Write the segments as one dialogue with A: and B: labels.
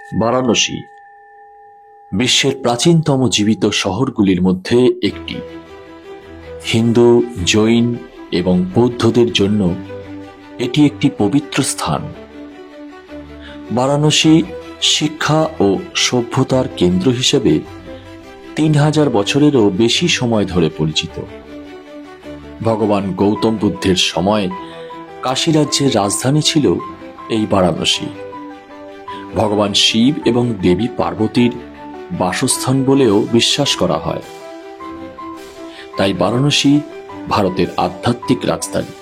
A: বারাণসী বিশ্বের প্রাচীনতম জীবিত শহরগুলির মধ্যে একটি। হিন্দু, জৈন এবং বৌদ্ধদের জন্য এটি একটি পবিত্র স্থান। বারাণসী শিক্ষা ও সভ্যতার কেন্দ্র হিসেবে 3000 বছরেরও বেশি সময় ধরে পরিচিত। ভগবান গৌতম বুদ্ধের সময় কাশী রাজ্যের রাজধানী ছিল এই বারাণসী। ভগবান শিব এবং দেবী পার্বতীর বাসস্থান বলেও বিশ্বাস করা হয়। তাই বারাণসী ভারতের আধ্যাত্মিক রাজধানী।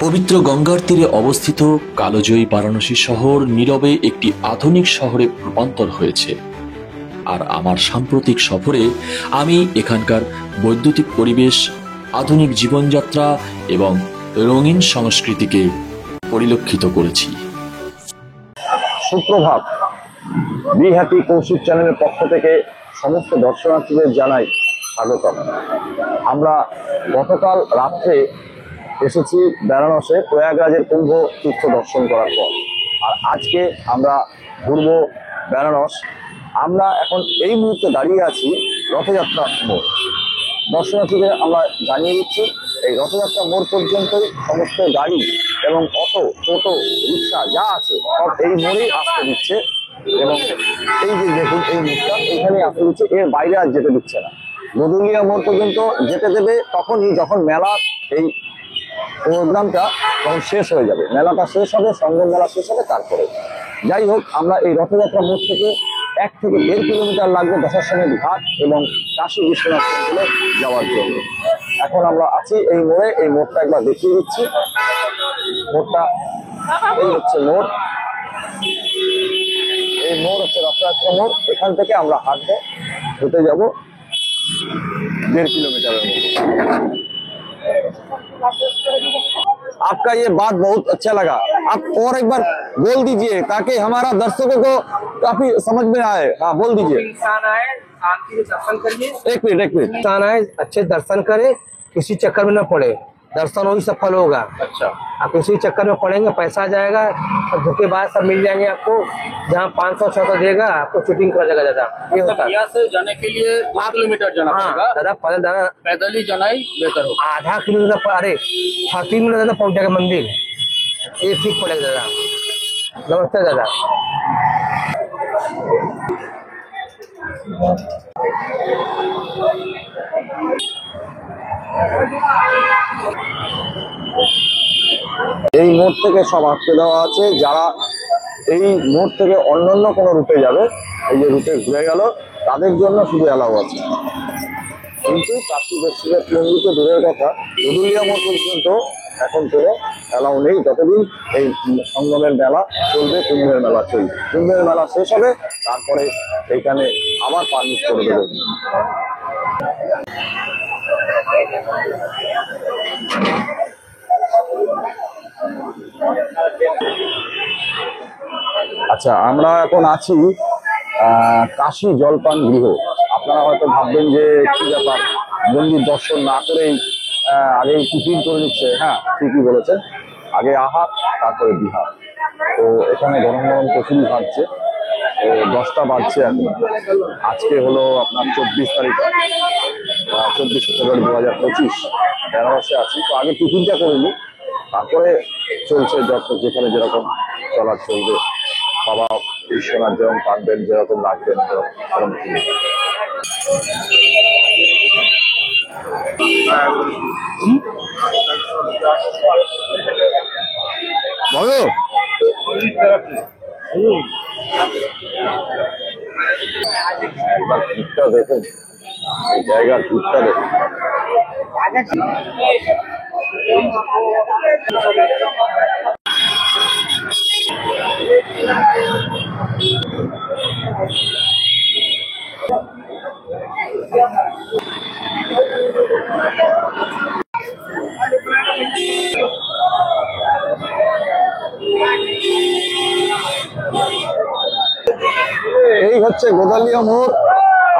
A: পবিত্র গঙ্গার তীরে অবস্থিত কালজয়ী বারাণসী শহর নীরবে একটি আধুনিক শহরে রূপান্তর হয়েছে। আর আমার সাম্প্রতিক সফরে আমি এখানকার বৈদ্যুতিক পরিবেশ, আধুনিক জীবনযাত্রা এবং রঙিন সংস্কৃতিকে পরিলক্ষিত করেছি।
B: সুপ্রভাত। বি হ্যাপি কৌশিক চ্যানেলের পক্ষ থেকে সমস্ত দর্শনার্থীদের জানাই স্বাগতম। আমরা গতকাল রাত্রে এসেছি বেনারসে প্রয়াগরাজের কুম্ভ তীর্থ দর্শন করার পর, আর আজকে আমরা ঘুরবো বেনারস। আমরা এখন এই মুহূর্তে দাঁড়িয়ে আছি রথযাত্রা মোড়। দর্শনার্থীদের আমরা জানিয়ে দিচ্ছি, এই রথযাত্রা মোড় পর্যন্তই সমস্ত গাড়ি এবং অটো, টোটো, রিক্সা যা আছে সব এই মোড়েই আসতে দিচ্ছে। এবং এই যে দেখুন এই মোড়টা এখানেই আসতে দিচ্ছে, এর বাইরে আর যেতে দিচ্ছে না। গদুলিয়া মোড় পর্যন্ত যেতে দেবে তখনই যখন মেলা, এই প্রোগ্রামটা তখন শেষ হয়ে যাবে। মেলাটা শেষ হবে, সঙ্গম মেলা শেষ হবে, তারপরে যাই হোক আমরা এই রথযাত্রা মোড় থেকে 1 থেকে 1.5 কিলোমিটার লাগবে দশাশ্বমেধ ঘাট এবং কাশী বিশ্বনাথ টেম্পলে যাওয়ার জন্য। এখন আমরা আছি এই মোড়ে। এই মোড়টা একবার দেখিয়ে দিচ্ছি। মোড়টা এই হচ্ছে মোড়, এই মোড় হচ্ছে রথযাত্রা মোড়। এখান থেকে আমরা হাঁটবো, হেঁটে যাবো 1.5 किलोमीटर। आपका ये बात बहुत अच्छा लगा, आप और एक बार बोल दीजिए ताकि हमारा दर्शकों को काफी समझ में आए। हाँ बोल दीजिए।
C: इंसान आए, शांति से दर्शन करिए।
B: एक मिनट
C: इंसान आए, अच्छे दर्शन करे, किसी चक्कर में न पड़े, दर्शन वही सफल होगा।
B: अच्छा,
C: आप किसी चक्कर में पड़ेंगे, पैसा जाएगा और धोखेबाज सब मिल जाएंगे आपको। जहाँ 500-600 देगा आपको शूटिंग कर जाएगा। दादा ये होता है।
D: यहाँ से जाने के लिए 2 किलोमीटर जाना पड़ेगा।
C: दादा
D: पैदल ही जाना ही बेहतर होगा।
C: आधा किलोमीटर पर, अरे 30 मिनट दादा पहुँच जाएगा मंदिर। ये ठीक पड़ेगा दादा। नमस्ते दादा।
B: এই মোড় থেকে সব আটকে দেওয়া আছে। যারা এই মোড় থেকে অন্যান্য কোনো রুটে যাবে, এই যে রুটে ঘুরে গেল, তাদের জন্য শুধু অ্যালাউ আছে। কিন্তু কাশী বিশ্বনাথ মন্দিরকে দূরের কথা, গদুলিয়া মোড় পর্যন্ত এখন কোনো অ্যালাউ নেই যতদিন এই সঙ্গমের মেলা চলবে, কুম্ভের মেলা চলবে। কুম্ভের মেলা শেষ হবে, তারপরে এইখানে আবার পারমিট করে দেবে। আচ্ছা, আমরা এখন আছি কাশী জলপান গৃহ। আপনারা হয়তো ভাববেন যে কি ব্যাপার, মন্দির দর্শন না করেই আগে টিফিন করে নিচ্ছে। হ্যাঁ, ঠিকই বলেছেন, আগে আহার তারপরে বিহার। তো এখানে গরম গরম কচুরি ভাজছে। তো 10টা বাজছে এখন। আজকে হলো আপনার 24 তারিখ, 24 ফেব্রুয়ারি 2025। বেনারসে আছি। তো আগে টিফিনটা করে নিই, তারপরে চলছে যেখানে যেরকম চলার চলবে। বাবা বিশ্বনাথ যেরকম কাঁদবেন, যেরকম লাগবেন সেরকম বলো। একবার ভিড়টা দেখুন, এই জায়গার ভিড়টা দেখুন। এই হচ্ছে গোদালিয়া মোড়,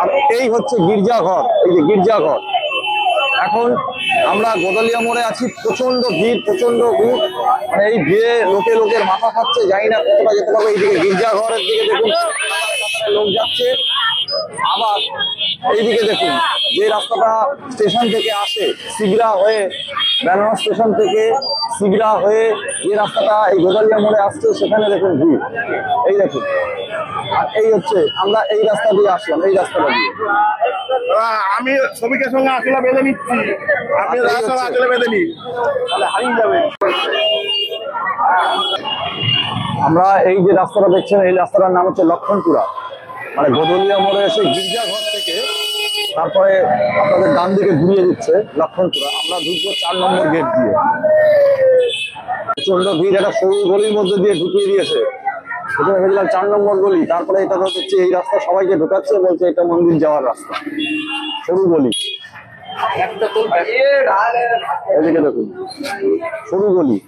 B: আর এই হচ্ছে গির্জাঘর। এই যে গির্জাঘর, এখন আমরা গোদলিয়া মোড়ে আছি, প্রচন্ড ভিড়, মানে এই ভিড়ে লোকের মাথা খাচ্ছে, জানি না কতটা যেতে পারবে। এইদিকে গির্জাঘরের দিকে দেখুন লোক যাচ্ছে, আবার এইদিকে দেখুন যে রাস্তাটা স্টেশন থেকে আসে সিগড়া হয়ে, বেনারস স্টেশন থেকে সিগড়া হয়ে যে রাস্তাটা এই গোদলিয়া মোড়ে আসছে, সেখানে দেখুন ভিড়। এই দেখুন, আর এই হচ্ছে আমরা এই রাস্তা দিয়ে আসলাম, এই রাস্তাটা দিয়ে।
E: আমি শ্রমিকের সঙ্গে আসলে বেঁধে নিচ্ছি, আপনি আসলে বেঁধে নিন, তাহলে হারিয়ে যাবে।
B: আমরা এই যে রাস্তাটা দেখছেন, এই রাস্তাটার নাম হচ্ছে লক্ষণপুরা। মানে গোদলিয়া মোড়ে এসে গির্জাঘর থেকে তারপরে আপনাদের ডান দিকে ঘুরিয়ে দিচ্ছে লক্ষণপুরা। আমরা ঢুকবো 4 নম্বর গেট দিয়ে। প্রচন্ড ভিড়, একটা সরু গলির মধ্যে দিয়ে ঢুকিয়ে দিয়েছে। প্রথমে ভেবেছিলাম 4 নম্বর গলি, তারপরে এটা তো দেখছি এই রাস্তা সবাইকে ঢোকাচ্ছে, বলছে এটা মন্দির যাওয়ার রাস্তা। সরু গলি, এদিকে দেখুন সরু গলি।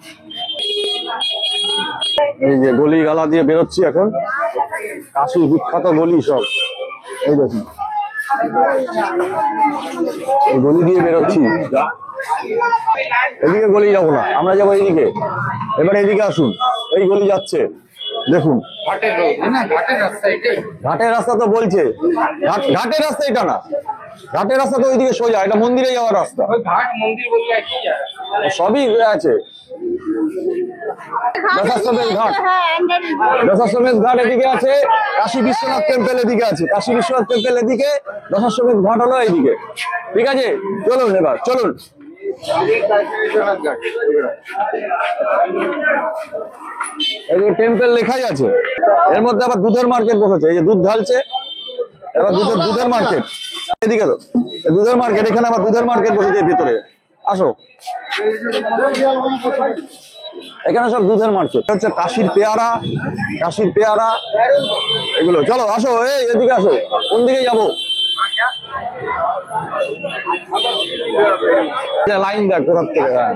B: এই যে গলি গালা দিয়ে বেরোচ্ছি এখন, কাশীর বিখ্যাত গলি সব। এই দেখুন এই গলি দিয়ে বেরোচ্ছি। এদিকে গলি যাবো না, আমরা যাবো এইদিকে। এবার এইদিকে আসুন, এই গলি যাচ্ছে দেখুন। ঘাটের রাস্তা তো বলছে, ঘাটের রাস্তা এটা না, ঘাটের রাস্তা তো ওইদিকে সোজা, এটা মন্দিরে যাওয়ার রাস্তা। সবই আছে। দশাশ্বমেধ ঘাট, দশাশ্বমেধ ঘাট এদিকে আছে, কাশী বিশ্বনাথ টেম্পল এদিকে আছে, কাশী বিশ্বনাথ টেম্পল এদিকে, দশাশ্বমেধ ঘাট হলো এইদিকে। ঠিক আছে, চলুন এবার চলুন। এই টেম্পল লেখাই আছে, এর মধ্যে আবার দুধের মার্কেট বসেছে। এই যে দুধ ঢালছে, এবার দুধের মার্কেট এদিকে, তো দুধের মার্কেট, এখানে আবার দুধের মার্কেট বসেছে ভিতরে। আসো, এখানে সব দুধের মার্কেট হচ্ছে। কাশীর পেয়ারা, কাশীর পেয়ারা এগুলো। চলো আসো, এই এদিকে আসো। কোন দিকে যাবো? লাইন দেখ কোথার থেকে। হ্যাঁ,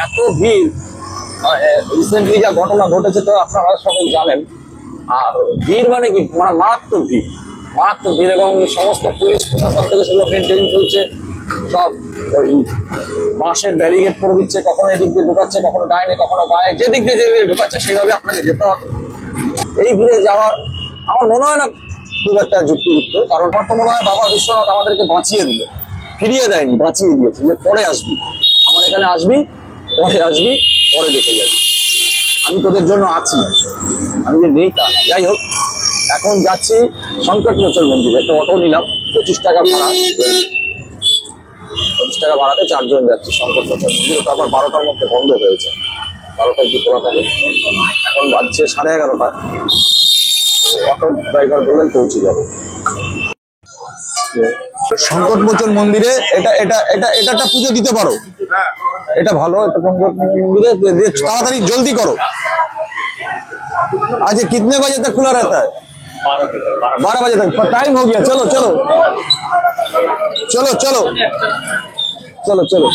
B: এত ভিড়। রিসেন্টলি যা ঘটনা ঘটেছে তো আপনারা সবাই জানেন। আর ভিড় মানে কি, মানে মারাত্মক ভিড়, মারাত্মক ভিড়। এবং সমস্ত পুলিশ প্রশাসন থেকে সেগুলো মেনটেন চলছে। সব ওই বাঁশের ব্যারিকেড করে দিচ্ছে, কখনো এদিক দিয়ে ঢুকাচ্ছে, কখনো ডাইনে কখনো বাঁয়ে, যেদিক দিয়ে যেদিকে ঢুকাচ্ছে সেভাবে আপনাকে যেতে হবে। এই ভিড়ে যাওয়ার আমার মনে হয় না খুব একটা যুক্তিযুক্ত, কারণ আমার তো মনে হয় বাবা বিশ্বনাথ আমাদেরকে বাঁচিয়ে দিল, ফিরিয়ে দেয়নি, বাঁচিয়ে দিয়েছে যে পরে আসবি, আমার এখানে আসবি, পরে আসবি, পরে দেখে যাবি, আমি তোদের জন্য আছি, আমি যে নেই তা। যাই হোক, এখন যাচ্ছি সংকটমোচন মন্দিরে। একটা অটো নিলাম, 25 টাকা ভাড়া, 25 টাকা ভাড়াতে 4 জন যাচ্ছি সংকটমোচন মন্দিরে। তারপর 12টার মধ্যে বন্ধ হয়েছে, 12টায় কি খোলা থাকে। এখন বাজছে 11:30। অটো ড্রাইভার বললেন পৌঁছে যাবে সংকটমোচন মন্দিরে। এটা এটা এটা এটা একটা পুজো দিতে পারো, এটা ভালো। এটা সংকটমোচন মন্দিরে তাড়াতাড়ি জলদি করো। आज कितने बजे तक खुला रहता है? 12 बजे तक। टाइम हो गया, चलो चलो चलो चलो चलो चलो।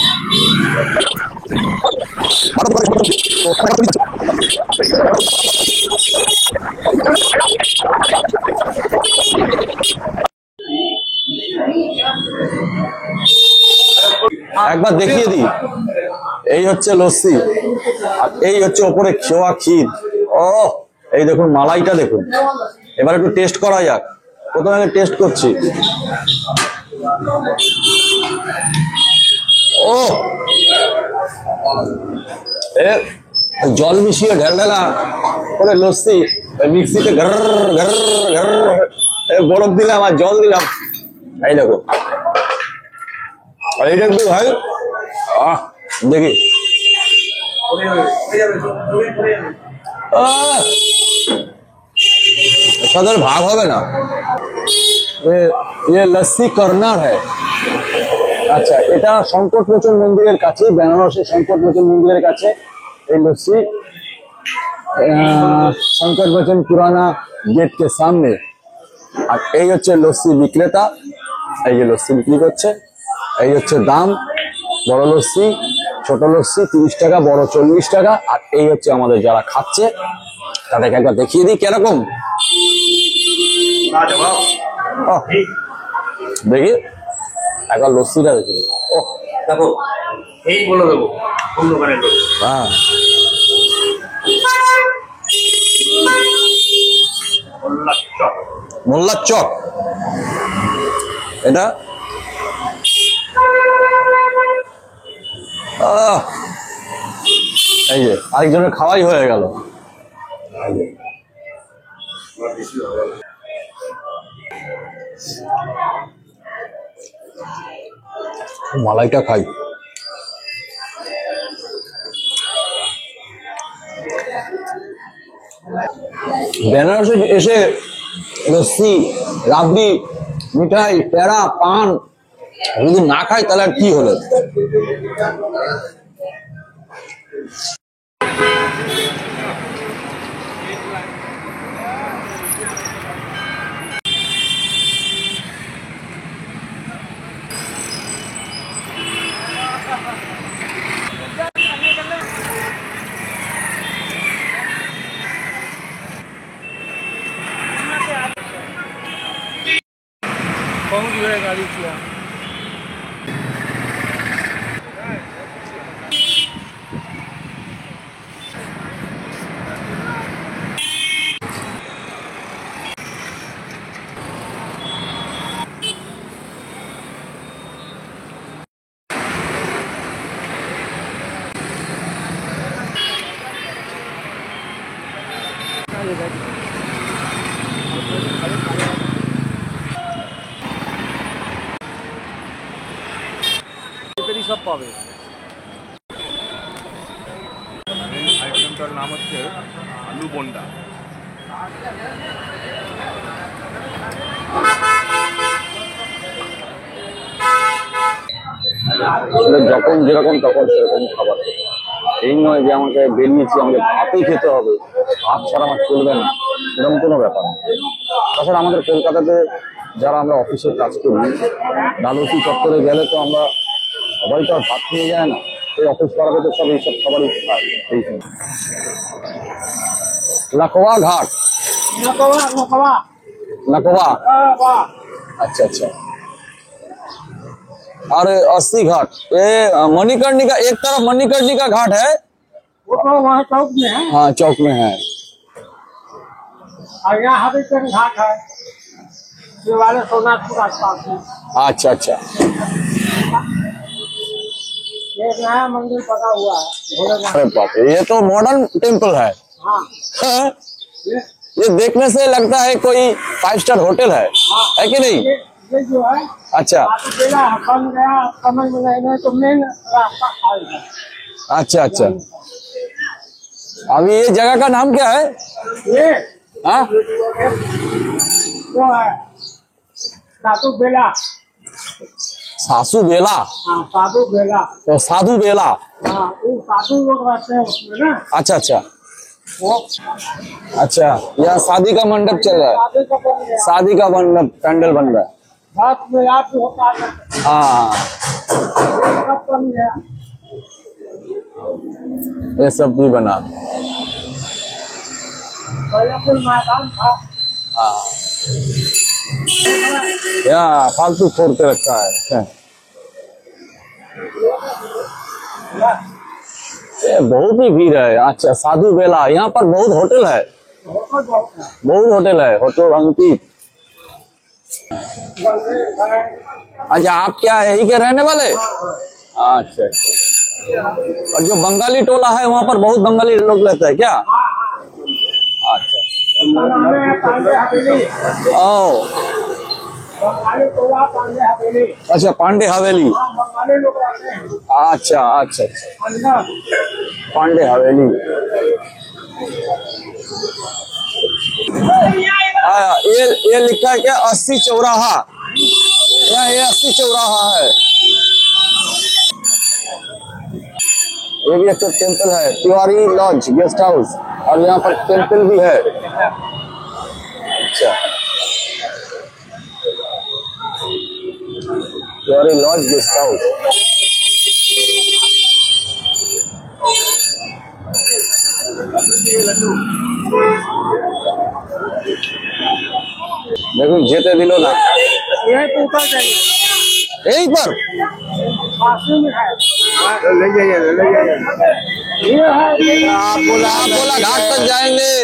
B: একবার দেখিয়ে দিই, এই হচ্ছে লস্যি, আর এই হচ্ছে ওপরে খোয়া ক্ষীর। ও এই দেখুন মালাইটা দেখুন। এবার একটু টেস্ট করা যাক, প্রথমে আগে টেস্ট করছি। ও জল মিশিয়ে ঢেলঢেলা করে লস্যি, মিক্সিতে ঘর ঘর ঘর বরফ দিলাম আর জল দিলাম। এই দেখো, আর এইটা একটু ভাই দেখি। সদর ভাগ হবে না, ये लस्सी कर्नल है। আচ্ছা, এটা সংকটমোচন মন্দিরের কাছে, বেনারসের সংকটমোচন মন্দিরের কাছে এই লস্যি। संकटमोचन पुराना गेट के सामने আর এই হচ্ছে লস্যি বিক্রেতা, এই যে লস্যি বিক্রি করছে, এই হচ্ছে দাম। বড় লস্যি, ছোট লস্যি 30 টাকা, বড় 40 টাকা। আর এই হচ্ছে আমাদের যারা খাচ্ছে তাদেরকে একবার দেখিয়ে দিই কিরকম। দেখি একবার লস্যিটা দেখি। ওহ
D: देखो यही बोलो देखो हम लोग ने
B: হ্যাঁ, মোল্লার চক এটা। এই যে আরেকজনের খাওয়াই হয়ে গেল। মালাইটা খাই। বেনারসে এসে লস্যি, রাবড়ি, মিঠাই, পেড়া, পান যদি না খাই তাহলে আর কি হলো।
C: कौन की है गाड़ी किया সব পাবে।
E: আইটেমটার নাম হচ্ছে আলু বন্ডা।
B: আসলে যখন যেরকম তখন সেরকম খাবার খেতে হবে। এই নয় যে আমাকে বেরিয়েছি আমাকে ভাতই খেতে হবে, ভাত ছাড়া আমার চলবে না, এরকম কোনো ব্যাপার না। তাছাড়া আমাদের কলকাতাতে যারা আমরা অফিসের কাজ করি, ডালহৌসি চত্বরে গেলে তো আমরা সবাই তো আর ভাত নিয়ে যায় না, এই অফিস করাবে তো সব এইসব খাবারই খায়। এই লাকোয়া ঘাট, লাকোয়া, अच्छा अच्छा। और 80 घाट, ये मणिकर्णिका, एक तरफ मणिकर्णिका घाट है,
C: वो तो वहाँ चौक में है
B: हाँ चौक में है।
C: और यहाँ हरिचंद घाट है ये वाले सोनापुर आसपास में।
B: अच्छा अच्छा,
C: ये एक नया मंदिर बना हुआ है भोलेनाथ।
B: अरे बाप रे, ये तो मॉडर्न टेम्पल है।
C: हाँ
B: हाँ? ये देखने से लगता है कोई 5 स्टार होटल है कि नहीं?
C: ये जो है
B: अच्छा
C: बेला बन गया, समझ में नहीं तो मेन रास्ता खाली है।
B: अच्छा अच्छा। अभी ये जगह का नाम क्या है?
C: ये
B: हाँ
C: वो है साधु बेला।
B: सासू बेला,
C: हाँ साधु बेला।
B: तो साधु बेला।
C: हाँ वो साधु लोग रहते हैं उसमें ना।
B: अच्छा अच्छा
C: वो
B: अच्छा, यहाँ शादी का मंडप चल रहा है,
C: शादी का बन गया,
B: शादी का मंडप पैंडल बन रहा है।
C: रात में याद होता है
B: हाँ
C: सब बन गया।
B: ये सब भी बना।
C: पहले कोई मैदान था
B: यहाँ फालतू फोड़ के रखा है। ये बहुत ही भीड़ है। अच्छा साधु बेला, यहाँ पर बहुत होटल है, बहुत होटल है, होटल अंकित। अच्छा आप क्या यही के रहने वाले? अच्छा, और जो बंगाली टोला है वहाँ पर बहुत बंगाली लोग रहते हैं क्या? अच्छा ओ अच्छा, पांडे हवेली। अच्छा अच्छा अच्छा, पांडे हवेली। ये लिखा है क्या 80 चौराहा? यहाँ ये 80 चौराहा है। ये भी अच्छा टेम्पल है, तिवारी लॉज गेस्ट हाउस, और यहाँ पर टेम्पल भी है। अच्छा জোয়ারি লজ গেস্ট হাউস। দেখুন যেতে দিল না। এই पर आप बोला घाट तक जाएंगे,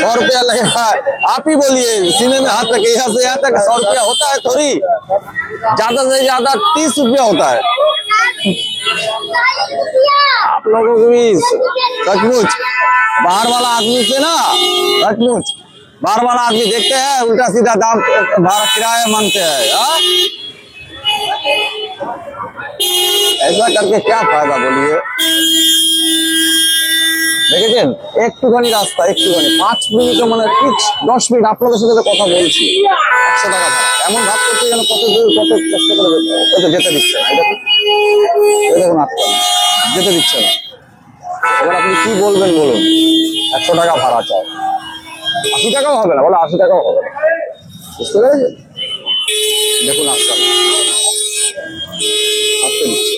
B: 100 रुपया लगेगा। आप ही बोलिए, सीने में हाथ रखे, यहाँ से यहाँ तक 100 रुपया होता है थोड़ी, ज्यादा से ज्यादा 30 रुपया होता है। आप लोगों को भी सचमुच बाहर वाला आदमी से ना, सचमुच बाहर वाला आदमी देखते हैं उल्टा सीधा दाम भाड़ा किराया मांगते हैं। हाँ? ऐसा करके क्या फायदा बोलिए। দেখেছেন একটুখানি রাস্তা, একটুখানি 5 মিনিট মানে ঠিক 10 মিনিট আপনাদের সাথে কথা বলছি, 100 টাকা ভাড়া। এমন ভাব করতে যেন কত দূর কত কষ্ট করে যেতে দিচ্ছে না। এটা দেখুন আজকাল যেতে দিচ্ছে না। এবার আপনি কি বলবেন বলুন, 100 টাকা ভাড়া চাই, 80 টাকাও হবে না, বলে 80 টাকাও হবে না। বুঝতে পেরেছেন? দেখুন আজকাল আসতে দিচ্ছে।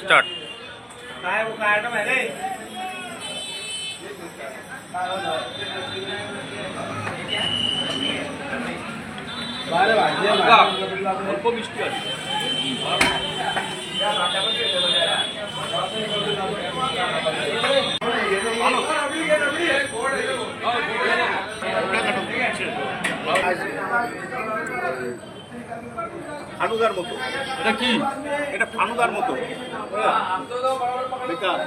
D: स्टार्ट। অল্প মিষ্টি আছে।
E: ফানুদার মতো
D: এটা কি?
E: এটা ফানুদার মতো বেকার।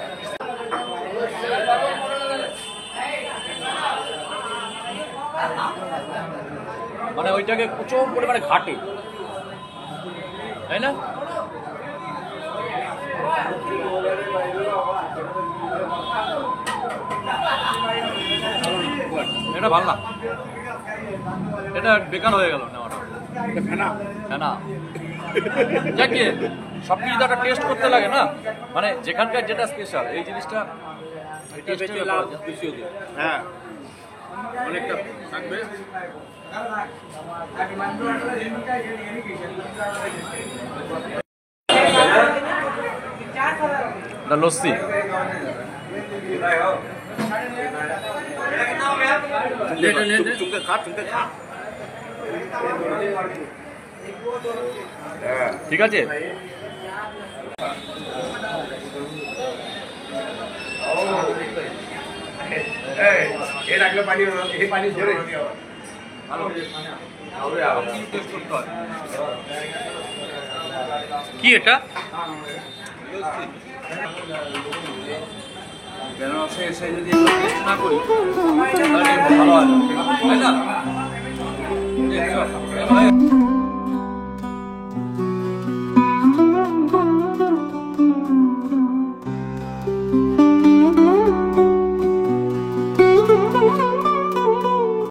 D: মানে ওইটাকে প্রচুর পরিমাণে ঘাটে, তাই না? এটা ভালো না, এটা বেকার হয়ে গেল নেওয়াটা। না যাকে সব কিছু একটা টেস্ট করতে লাগে না, মানে যেখানকার যেটা স্পেশাল এই জিনিসটা এটি বেশি লাভ বেশি হবে। হ্যাঁ অনেকটা থাকবে।
F: লস্যি
D: চুমকে খা চুমকে খা।
F: ঠিক আছে।
D: এর আগে পানি এই পানি ধরে
F: কি এটা?
D: কেন সে যদি টেস্ট না করি তাহলে ভালো হয়, তাই না?